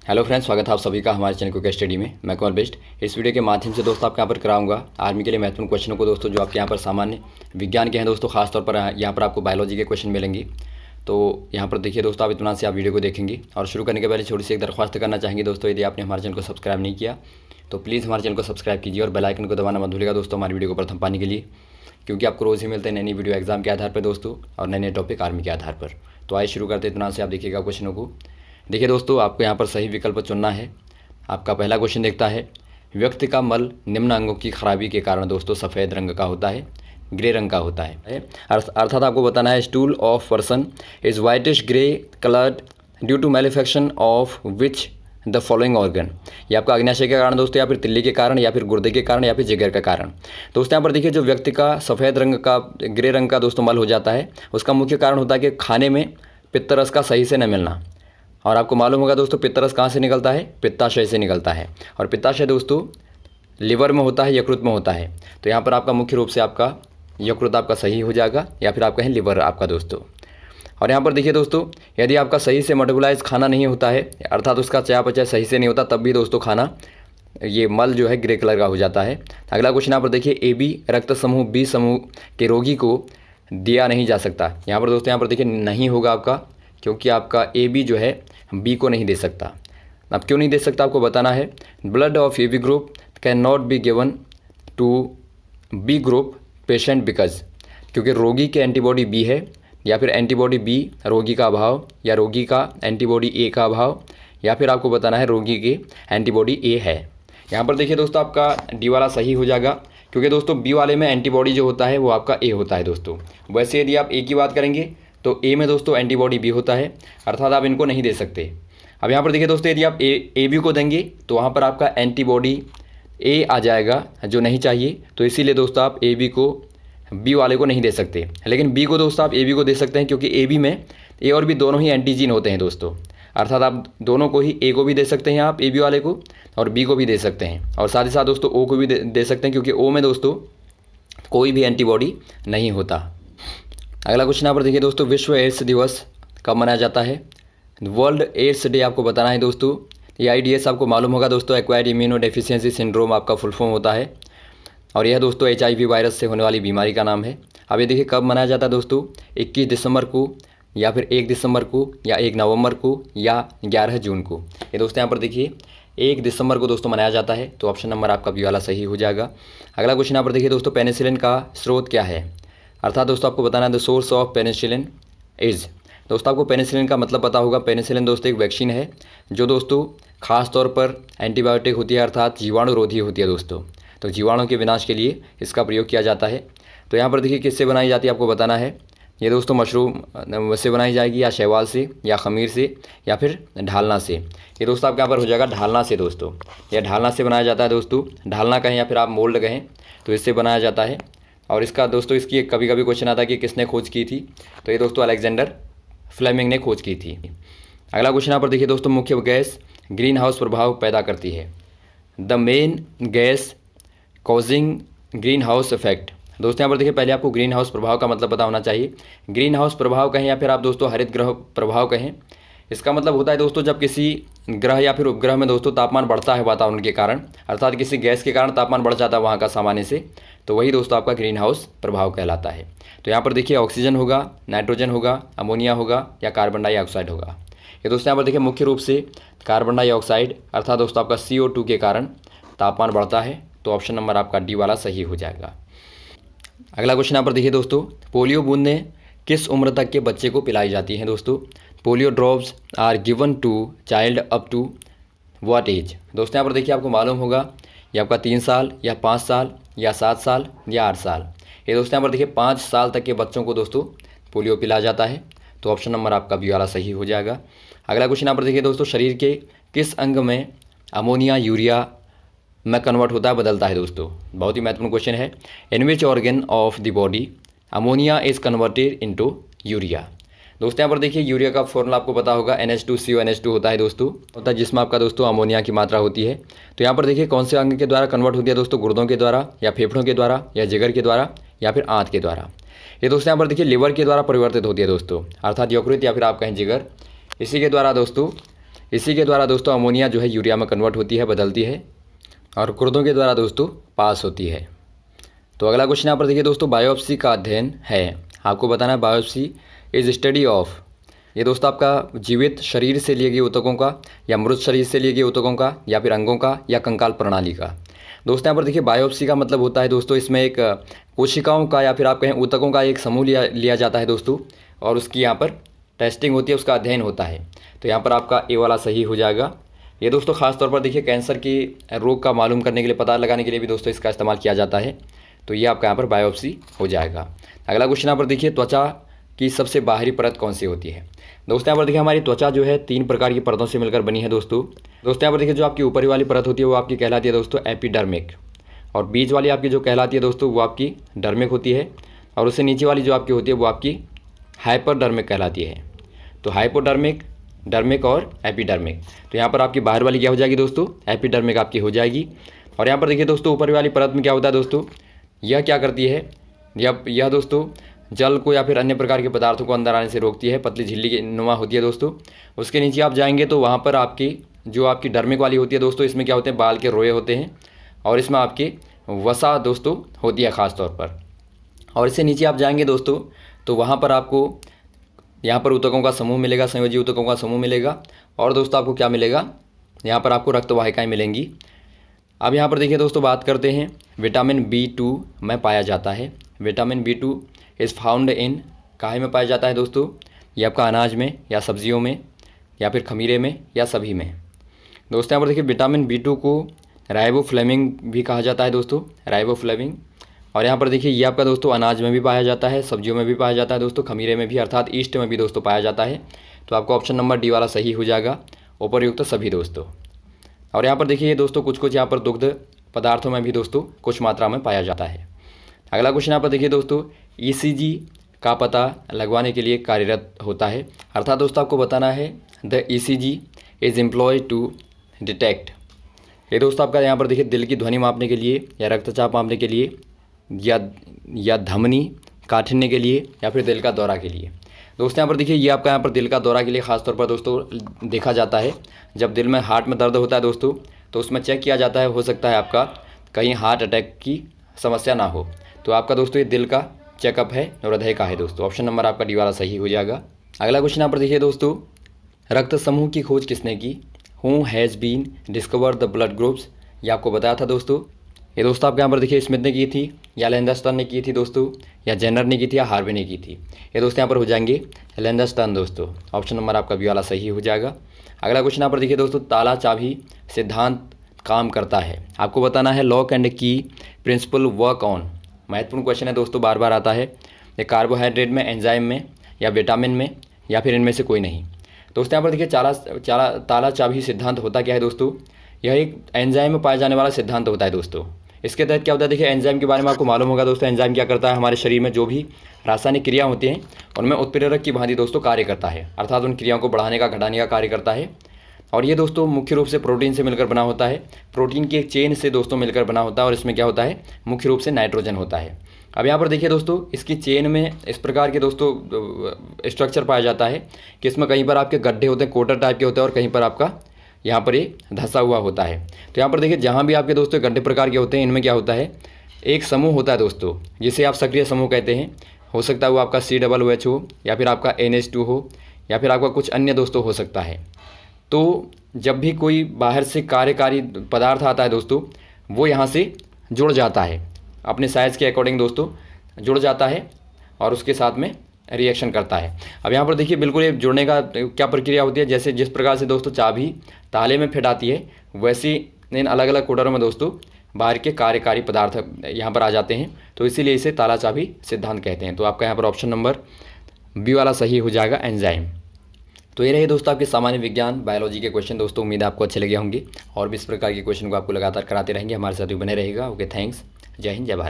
Hello friends, स्वागत है आप सभी का हमारे चैनल क्विक स्टडी में। मैं कमल बेस्ट। इस वीडियो के माध्यम से दोस्तों आपके यहाँ पर कराऊंगा आर्मी के लिए महत्वपूर्ण क्वेश्चनों को दोस्तों, जो आपके यहाँ पर सामान्य विज्ञान के हैं दोस्तों। खासतौर पर यहाँ पर आपको बायोलॉजी के क्वेश्चन मिलेंगे। तो यहाँ पर देखिए दोस्तों, आप इत्मीनान से आप वीडियो को देखेंगे। और शुरू करने के पहले छोटी सी एक दरख्वास्त करना चाहेंगे दोस्तों, यदि आपने हमारे चैनल को सब्सक्राइब नहीं किया तो प्लीज़ हमारे चैनल को सब्सक्राइब कीजिए और बेल आइकन को दबाना मत भूलिएगा दोस्तों, हमारी वीडियो को प्रथम पाने के लिए, क्योंकि आपको रोज़ ही मिलते हैं नई नई वीडियो एग्जाम के आधार पर दोस्तों, और नए नए टॉपिक आर्मी के आधार पर। तो आइए शुरू करते हैं। इत्मीनान से आप देखिएगा क्वेश्चनों को। देखिए दोस्तों, आपको यहाँ पर सही विकल्प चुनना है। आपका पहला क्वेश्चन देखता है, व्यक्ति का मल निम्न अंगों की खराबी के कारण दोस्तों सफ़ेद रंग का होता है, ग्रे रंग का होता है। अर्थात आपको बताना है, stool of person is whitish grey coloured due to malfunction of which the following organ. ये आपका अग्न्याशय के कारण दोस्तों, या फिर तिल्ली के कारण, या फिर गुर्दे के कारण, या फिर जिगर के कारण। दोस्तों यहाँ पर देखिए, जो व्यक्ति का सफ़ेद रंग का, ग्रे रंग का दोस्तों मल हो जाता है, उसका मुख्य कारण होता है कि खाने में पित्तरस का सही से न मिलना। और आपको मालूम होगा दोस्तों, पित्तरस कहाँ से निकलता है? पित्ताशय से निकलता है। और पित्ताशय दोस्तों लिवर में होता है, यकृत में होता है। तो यहाँ पर आपका मुख्य रूप से आपका यकृत आपका सही हो जाएगा, या फिर आप कहें लिवर आपका दोस्तों। और यहाँ पर देखिए दोस्तों, यदि आपका सही से मेटाबोलाइज खाना नहीं होता है, अर्थात उसका चयापचय सही से नहीं होता, तब भी दोस्तों खाना, ये मल जो है ग्रे कलर का हो जाता है। अगला क्वेश्चन यहाँ पर देखिए, AB रक्त समूह बी समूह के रोगी को दिया नहीं जा सकता। यहाँ पर दोस्तों, यहाँ पर देखिए नहीं होगा आपका, क्योंकि आपका AB जो है बी को नहीं दे सकता। अब क्यों नहीं दे सकता आपको बताना है। Blood of AB group can not be given to B group patient because, क्योंकि रोगी के एंटीबॉडी बी है, या फिर एंटीबॉडी बी रोगी का अभाव, या रोगी का एंटीबॉडी ए का अभाव, या फिर आपको बताना है रोगी के एंटीबॉडी ए है। यहाँ पर देखिए दोस्तों, आपका डी वाला सही हो जाएगा, क्योंकि दोस्तों बी वाले में एंटीबॉडी जो होता है वो आपका ए होता है दोस्तों। वैसे यदि आप ए की बात करेंगे तो ए में दोस्तों एंटीबॉडी बी होता है, अर्थात आप इनको नहीं दे सकते। अब यहाँ पर देखिए दोस्तों, यदि आप ए बी को देंगे तो वहाँ पर आपका एंटीबॉडी ए आ जाएगा, जो नहीं चाहिए। तो इसीलिए दोस्तों आप ए बी को बी वाले को नहीं दे सकते, लेकिन बी को दोस्तों आप ए बी को दे सकते हैं, क्योंकि ए बी में ए और बी दोनों ही एंटीजीन होते हैं दोस्तों। अर्थात आप दोनों को ही, ए को भी दे सकते हैं आप ए बी वाले को, और बी को भी दे सकते हैं, और साथ ही साथ दोस्तों ओ को भी दे सकते हैं, क्योंकि ओ में दोस्तों कोई भी एंटीबॉडी नहीं होता। अगला क्वेश्चन यहाँ पर देखिए दोस्तों, विश्व एड्स दिवस कब मनाया जाता है? वर्ल्ड एड्स डे आपको बताना है दोस्तों। ये AIDS आपको मालूम होगा दोस्तों, एक्वायर्ड इम्यूनो डेफिशिएंसी सिंड्रोम आपका फुल फॉर्म होता है, और यह दोस्तों HIV वायरस से होने वाली बीमारी का नाम है। अब ये देखिए कब मनाया जाता है दोस्तों, 21 दिसंबर को, या फिर 1 दिसंबर को, या 1 नवंबर को, या 11 जून को। ये दोस्तों यहाँ पर देखिए 1 दिसंबर को दोस्तों मनाया जाता है, तो ऑप्शन नंबर आपका बी वाला सही हो जाएगा। अगला क्वेश्चन यहाँ पर देखिए दोस्तों, पेनिसिलिन का स्रोत क्या है? अर्थात दोस्तों आपको बताना है, the source of penicillin is. दोस्तों आपको पेनिसिलिन का मतलब पता होगा। पेनिसिलिन दोस्तों एक वैक्सीन है, जो दोस्तों खास तौर पर एंटीबायोटिक होती है, अर्थात जीवाणुरोधी होती है दोस्तों। तो जीवाणु के विनाश के लिए इसका प्रयोग किया जाता है। तो यहाँ पर देखिए किससे बनाई जाती है आपको बताना है। ये दोस्तों मशरूम से बनाई जाएगी, या शैवाल से, या खमीर से, या फिर ढालना से। ये दोस्तों आपके यहाँ पर हो जाएगा ढालना से दोस्तों। यह ढालना से बनाया जाता है दोस्तों। ढालना कहें या फिर आप मोल्ड कहें, तो इससे बनाया जाता है। और इसका दोस्तों, इसकी कभी कभी क्वेश्चन आता है कि किसने खोज की थी, तो ये दोस्तों अलेक्जेंडर फ्लेमिंग ने खोज की थी। अगला क्वेश्चन यहाँ पर देखिए दोस्तों, मुख्य गैस ग्रीन हाउस प्रभाव पैदा करती है। The main gas causing green house effect. दोस्तों यहाँ पर देखिए, पहले आपको ग्रीन हाउस प्रभाव का मतलब पता होना चाहिए। ग्रीन हाउस प्रभाव कहें, या फिर आप दोस्तों हरित ग्रह प्रभाव कहें, इसका मतलब होता है दोस्तों, जब किसी ग्रह या फिर उपग्रह में दोस्तों तापमान बढ़ता है वातावरण के कारण, अर्थात किसी गैस के कारण तापमान बढ़ जाता है वहाँ का सामान्य से, तो वही दोस्तों आपका ग्रीन हाउस प्रभाव कहलाता है। तो यहाँ पर देखिए ऑक्सीजन होगा, नाइट्रोजन होगा, अमोनिया होगा, या कार्बन डाइऑक्साइड होगा। ये दोस्तों यहाँ पर देखिए मुख्य रूप से कार्बन डाइऑक्साइड, अर्थात दोस्तों आपका CO2 के कारण तापमान बढ़ता है। तो ऑप्शन नंबर आपका डी वाला सही हो जाएगा। अगला क्वेश्चन यहाँ पर देखिए दोस्तों, पोलियो बूंदें किस उम्र तक के बच्चे को पिलाई जाती हैं दोस्तों? Polio drops are given to child up to what age? दोस्तों यहाँ पर देखिए आपको मालूम होगा, ये आपका 3 साल, या 5 साल, या 7 साल, या 8 साल। ये दोस्तों यहाँ पर देखिए 5 साल तक के बच्चों को दोस्तों पोलियो पिलाया जाता है। तो ऑप्शन नंबर आपका बी वाला सही हो जाएगा। अगला क्वेश्चन यहाँ पर देखिए दोस्तों, शरीर के किस अंग में अमोनिया यूरिया में कन्वर्ट होता है, बदलता है दोस्तों? बहुत ही महत्वपूर्ण क्वेश्चन है। In which organ of the body ammonia is converted into urea? दोस्तों यहाँ पर देखिए यूरिया का फॉर्मूला आपको पता होगा, NH2CO होता है दोस्तों, होता है जिसमें आपका दोस्तों अमोनिया की मात्रा होती है। तो यहाँ पर देखिए कौन से अंग के द्वारा कन्वर्ट होती है दोस्तों? गुर्दों के द्वारा, या फेफड़ों के द्वारा, या जिगर के द्वारा, या फिर आंत के द्वारा। ये दोस्तों यहाँ पर देखिए लिवर के द्वारा परिवर्तित होती है दोस्तों, अर्थात यकृत, या फिर आप कहें जिगर, इसी के द्वारा दोस्तों इसी के द्वारा दोस्तों अमोनिया जो है यूरिया में कन्वर्ट होती है, बदलती है, और कुर्दों के द्वारा दोस्तों पास होती है। तो अगला क्वेश्चन यहाँ पर देखिए दोस्तों, बायोप्सी का अध्ययन है। आपको बताना है बायोप्सी इज स्टडी ऑफ, ये दोस्तों आपका जीवित शरीर से लिए गए ऊतकों का, या मृत शरीर से लिए गए ऊतकों का, या फिर अंगों का, या कंकाल प्रणाली का। दोस्तों यहाँ पर देखिए बायोप्सी का मतलब होता है दोस्तों इसमें एक कोशिकाओं का या फिर आप कहें ऊतकों का एक समूह लिया जाता है दोस्तों, और उसकी यहाँ पर टेस्टिंग होती है, उसका अध्ययन होता है। तो यहाँ पर आपका ए वाला सही हो जाएगा। ये दोस्तों खास तौर पर देखिए कैंसर की रोग का मालूम करने के लिए, पता लगाने के लिए भी दोस्तों इसका इस्तेमाल किया जाता है। तो ये आपका यहाँ पर बायोप्सी हो जाएगा। अगला क्वेश्चन यहाँ पर देखिए, त्वचा की सबसे बाहरी परत कौन सी होती है। दोस्तों यहाँ पर देखिए हमारी त्वचा जो है 3 प्रकार की परतों से मिलकर बनी है दोस्तों। यहाँ पर देखिए जो आपकी ऊपरी वाली परत होती है वो आपकी कहलाती है दोस्तों एपिडर्मिक, और बीच वाली आपकी जो कहलाती है दोस्तों वो आपकी डर्मिक होती है, और उससे नीचे वाली जो आपकी होती है वो आपकी हाइपरडर्मिक कहलाती है। तो हाइपोडर्मिक, डर्मिक और एपिडर्मिक। तो यहाँ पर आपकी बाहर वाली क्या हो जाएगी दोस्तों, एपिडर्मिक आपकी हो जाएगी। और यहाँ पर देखिए दोस्तों ऊपरी वाली परत में क्या होता है दोस्तों, यह क्या करती है, यह दोस्तों जल को या फिर अन्य प्रकार के पदार्थों को अंदर आने से रोकती है, पतली झिल्ली की नुमा होती है दोस्तों। उसके नीचे आप जाएंगे तो वहाँ पर आपकी जो आपकी डर्मिक वाली होती है दोस्तों, इसमें क्या होते हैं, बाल के रोए होते हैं, और इसमें आपकी वसा दोस्तों होती है खास तौर पर। और इससे नीचे आप जाएंगे दोस्तों तो वहाँ पर आपको यहाँ पर ऊतकों का समूह मिलेगा, संयोजी ऊतकों का समूह मिलेगा, और दोस्तों आपको क्या मिलेगा, यहाँ पर आपको रक्तवाहिकाएँ मिलेंगी। अब यहाँ पर देखिए दोस्तों बात करते हैं, विटामिन B2 में पाया जाता है। Vitamin B2 is found in, काहे में पाया जाता है दोस्तों, ये आपका अनाज में, या सब्जियों में, या फिर खमीरे में, या सभी में। दोस्तों यहाँ पर देखिए विटामिन B2 को राइबोफ्लेविन भी कहा जाता है दोस्तों, राइबोफ्लेविन। और यहाँ पर देखिए ये आपका दोस्तों अनाज में भी पाया जाता है, सब्जियों में भी पाया जाता है दोस्तों, खमीरे में भी, अर्थात ईस्ट में भी दोस्तों पाया जाता है। तो आपका ऑप्शन नंबर डी वाला सही हो जाएगा, उपरयुक्त सभी दोस्तों। और यहाँ पर देखिए दोस्तों कुछ यहाँ पर दुग्ध पदार्थों में भी दोस्तों कुछ मात्रा में पाया जाता है। अगला क्वेश्चन यहाँ पर देखिए दोस्तों, ECG का पता लगवाने के लिए कार्यरत होता है, अर्थात दोस्तों आपको बताना है the ECG is employed to detect. ये दोस्तों आपका यहाँ पर देखिए दिल की ध्वनि मापने के लिए, या रक्तचाप मापने के लिए, या धमनी काटने के लिए, या फिर दिल का दौरा के लिए। दोस्तों यहाँ पर देखिए ये आपका यहाँ पर दिल का दौरा के लिए खासतौर पर दोस्तों देखा जाता है। जब दिल में हार्ट में दर्द होता है दोस्तों तो उसमें चेक किया जाता है, हो सकता है आपका कहीं हार्ट अटैक की समस्या ना हो। तो आपका दोस्तों ये दिल का चेकअप है, हृदय का है दोस्तों। ऑप्शन नंबर आपका डी वाला सही हो जाएगा। अगला क्वेश्चन यहाँ पर देखिए दोस्तों, रक्त समूह की खोज किसने की, who has been discover the blood groups, ये आपको बताया था दोस्तों। ये दोस्तों आपके यहाँ पर देखिए स्मिथ ने की थी, या लैंडरस्टन ने की थी दोस्तों, या जेनर ने की थी, या हार्वे ने की थी। ये दोस्तों यहाँ पर हो जाएंगे लैंडरस्टन दोस्तों। ऑप्शन नंबर आपका बी वाला सही हो जाएगा। अगला क्वेश्चन यहाँ पर देखिए दोस्तों, ताला चाबी सिद्धांत काम करता है। आपको बताना है लॉक एंड की प्रिंसिपल वर्क ऑन। महत्वपूर्ण क्वेश्चन है दोस्तों, बार बार आता है। ये कार्बोहाइड्रेट में, एंजाइम में, या विटामिन में, या फिर इनमें से कोई नहीं। दोस्तों यहाँ पर देखिए ताला चाबी सिद्धांत होता क्या है दोस्तों, यह एक एंजाइम में पाया जाने वाला सिद्धांत होता है दोस्तों। इसके तहत क्या होता है, देखिए एंजाइम के बारे में आपको मालूम होगा दोस्तों। एंजाइम क्या करता है, हमारे शरीर में जो भी रासायनिक क्रिया होती हैं उनमें उत्प्रेरक की भांति दोस्तों कार्य करता है, अर्थात उन क्रियाओं को बढ़ाने का, घटाने का कार्य करता है। और ये दोस्तों मुख्य रूप से प्रोटीन से मिलकर बना होता है, प्रोटीन की एक चेन से दोस्तों मिलकर बना होता है, और इसमें क्या होता है, मुख्य रूप से नाइट्रोजन होता है। अब यहाँ पर देखिए दोस्तों इसकी चेन में इस प्रकार के दोस्तों स्ट्रक्चर पाया जाता है कि इसमें कहीं पर आपके गड्ढे होते हैं, कोटर टाइप के होते हैं, और कहीं पर आपका यहाँ पर ये धंसा हुआ होता है। तो यहाँ पर देखिए जहाँ भी आपके दोस्तों गड्ढे प्रकार के होते हैं, इनमें क्या होता है, एक समूह होता है दोस्तों, जिसे आप सक्रिय समूह कहते हैं। हो सकता है वो आपका COOH हो, या फिर आपका NH2 हो, या फिर आपका कुछ अन्य दोस्तों हो सकता है। तो जब भी कोई बाहर से कार्यकारी पदार्थ आता है दोस्तों, वो यहाँ से जुड़ जाता है, अपने साइज़ के अकॉर्डिंग दोस्तों जुड़ जाता है, और उसके साथ में रिएक्शन करता है। अब यहाँ पर देखिए बिल्कुल ये जुड़ने का क्या प्रक्रिया होती है, जैसे जिस प्रकार से दोस्तों चाबी ताले में फिट आती है, वैसे इन अलग अलग कोडरों में दोस्तों बाहर के कार्यकारी पदार्थ यहाँ पर आ जाते हैं। तो इसीलिए इसे ताला चाबी सिद्धांत कहते हैं। तो आपका यहाँ पर ऑप्शन नंबर बी वाला सही हो जाएगा, एंजाइम। तो ये रहे दोस्तों आपके सामान्य विज्ञान बायोलॉजी के क्वेश्चन। दोस्तों उम्मीद है आपको अच्छे लगे होंगे, और भी इस प्रकार के क्वेश्चन को आपको लगातार कराते रहेंगे, हमारे साथ भी बने रहेगा। ओके, थैंक्स, जय हिंद, जय भारत।